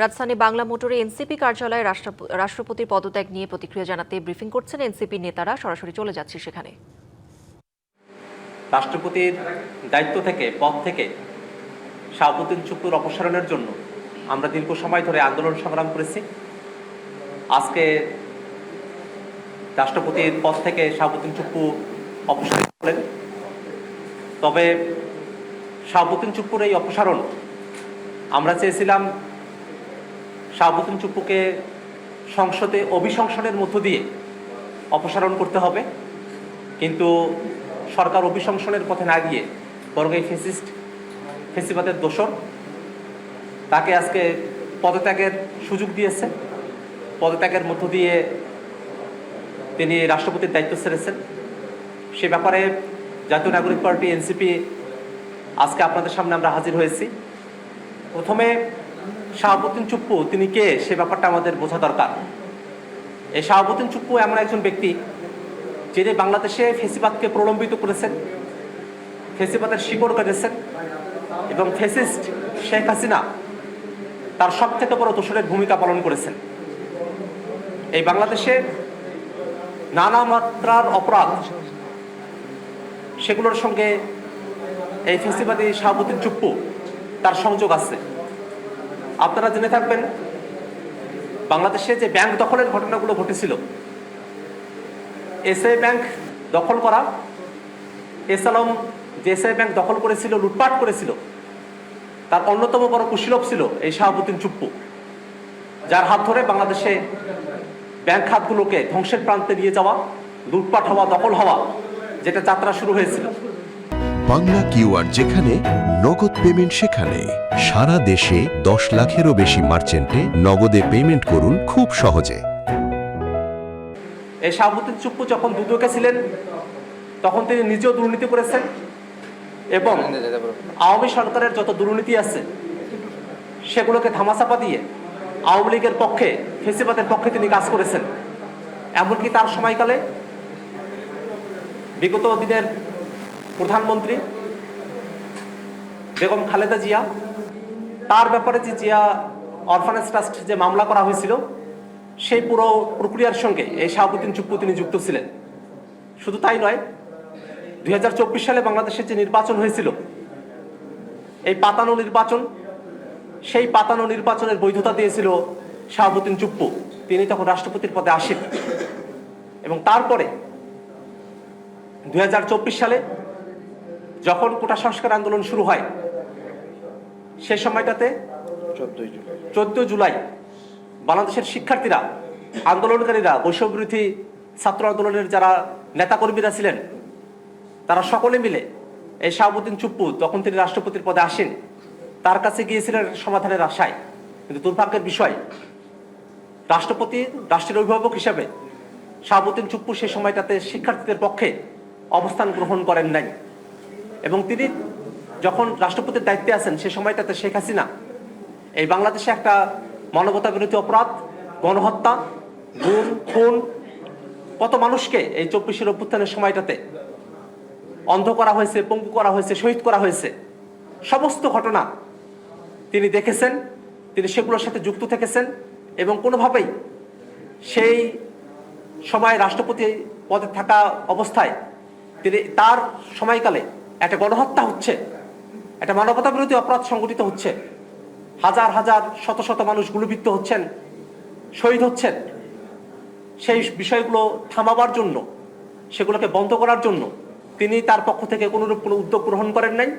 রাজধানী বাংলা মোটরে এনসিপি কার্যালয়ে রাষ্ট্রপতির পদত্যাগ নিয়ে প্রতিক্রিয়া জানাতে ব্রিফিং করছেন এনসিপি নেতারা। সরাসরি চলে যাচ্ছে সেখানে। রাষ্ট্রপতির দায়িত্ব থেকে পদ থেকে শাহাবুদ্দিন চুপ্পুর অপসারণের জন্য আমরা দীর্ঘ সময় ধরে আন্দোলন সংগ্রাম করেছি। আজকে রাষ্ট্রপতির পদ থেকে শাহাবুদ্দিন চুপ্পু অপসারিত হলেন। তবে শাহাবুদ্দিন চুপ্পুর এই অপসারণ আমরা চেয়েছিলাম শাহাবুদ্দিন চুপ্পুকে সংসদে অভিশংসনের মধ্য দিয়ে অপসারণ করতে হবে, কিন্তু সরকার অভিশংসনের পথে না গিয়ে বরং এই ফেসিবাদের দোসর তাকে আজকে পদত্যাগের সুযোগ দিয়েছে। পদত্যাগের মধ্য দিয়ে তিনি রাষ্ট্রপতির দায়িত্ব ছেড়েছেন। সে ব্যাপারে জাতীয় নাগরিক পার্টি এনসিপি আজকে আপনাদের সামনে আমরা হাজির হয়েছি। প্রথমে শাহাবুদ্দিন চুপ্পু তিনি কে সে ব্যাপারটা আমাদের বোঝা দরকার। এই শাহাবুদ্দিন চুপ্পু এমন একজন ব্যক্তি যিনি বাংলাদেশে ফেসিবাদকে প্রলম্বিত করেছেন, ফেসিবাদের শিকড় কেটেছেন এবং ফেসিস্ট শেখ হাসিনা তার সবথেকে বড় দোসরের ভূমিকা পালন করেছেন। এই বাংলাদেশে নানা মাত্রার অপরাধ সেগুলোর সঙ্গে এই ফেসিবাদী শাহাবুদ্দিন চুপ্পু তার সংযোগ আছে। আপনারা জেনে থাকবেন বাংলাদেশে যে ব্যাংক দখলের ঘটনাগুলো ঘটেছিল, এসআই ব্যাংক দখল করা, এস আলম যে এসআই ব্যাংক দখল করেছিল, লুটপাট করেছিল, তার অন্যতম বড় কুশীলব ছিল এই শাহাবুদ্দিন চুপ্পু, যার হাত ধরে বাংলাদেশে ব্যাংক খাতগুলোকে ধ্বংসের প্রান্তে নিয়ে যাওয়া, লুটপাট হওয়া, দখল হওয়া, যেটা যাত্রা শুরু হয়েছিল। বাংলা কিউআর যেখানে নগদ পেমেন্ট সেখানে সারা দেশে 10 লাখেরও বেশি মার্চেন্টে নগদে পেমেন্ট করুন খুব সহজে। এই শাহাবুদ্দিন চুপ্পু যখন দুদকে ছিলেন তখন তিনি নিজেও দুর্নীতি করেছেন এবং আওয়ামী সরকারের যত দুর্নীতি আছে সেগুলোকে ধামাচাপা দিয়ে আওয়ামী লীগের পক্ষে, ফেসিবাদের পক্ষে তিনি কাজ করেছেন। এমনকি তার সময়কালে বিগত দিনের প্রধানমন্ত্রী বেগম খালেদা জিয়া, তার ব্যাপারে যে জিয়া অরফানেজ ট্রাস্ট যে মামলা করা হয়েছিল সেই পুরো প্রক্রিয়ার সঙ্গে এই শাহাবুদ্দিন চুপ্পু তিনি যুক্ত ছিলেন। শুধু তাই নয়, 2024 সালে বাংলাদেশে যে নির্বাচন হয়েছিল, এই পাতানো নির্বাচন, সেই পাতানো নির্বাচনের বৈধতা দিয়েছিল শাহাবুদ্দিন চুপ্পু। তিনি তখন রাষ্ট্রপতির পদে আসেন এবং তারপরে 2024 সালে যখন কোটা সংস্কার আন্দোলন শুরু হয়, সে সময়টাতে 14 জুলাই বাংলাদেশের শিক্ষার্থীরা, আন্দোলনকারীরা, বৈষম্যবিরোধী ছাত্র আন্দোলনের যারা নেতাকর্মীরা ছিলেন, তারা সকলে মিলে এই শাহাবুদ্দিন চুপ্পু তখন তিনি রাষ্ট্রপতির পদে আসেন, তার কাছে গিয়েছিলেন সমাধানের আশায়। কিন্তু দুর্ভাগ্যের বিষয়, রাষ্ট্রপতি, রাষ্ট্রের অভিভাবক হিসাবে শাহাবুদ্দিন চুপ্পু সেই সময়টাতে শিক্ষার্থীদের পক্ষে অবস্থান গ্রহণ করেন নাই এবং তিনি যখন রাষ্ট্রপতির দায়িত্বে আছেন সে সময়টাতে শেখ হাসিনা এই বাংলাদেশে একটা মানবতা বিরোধী অপরাধ, গণহত্যা, গুম, খুন, কত মানুষকে এই 24 অভ্যুত্থানের সময়টাতে অন্ধ করা হয়েছে, পঙ্গু করা হয়েছে, শহীদ করা হয়েছে, সমস্ত ঘটনা তিনি দেখেছেন, তিনি সেগুলোর সাথে যুক্ত থেকেছেন এবং কোনোভাবেই সেই সময় রাষ্ট্রপতি পদে থাকা অবস্থায় তিনি তার সময়কালে একটা গণহত্যা হচ্ছে, একটা মানবতা বিরোধী অপরাধ সংঘটিত হচ্ছে, হাজার হাজার শত শত মানুষ গুলিবিদ্ধ হচ্ছেন, শহীদ হচ্ছেন, সেই বিষয়গুলো থামাবার জন্য, সেগুলোকে বন্ধ করার জন্য তিনি তার পক্ষ থেকে কোনোরূপ কোনো উদ্যোগ গ্রহণ করেন নাই।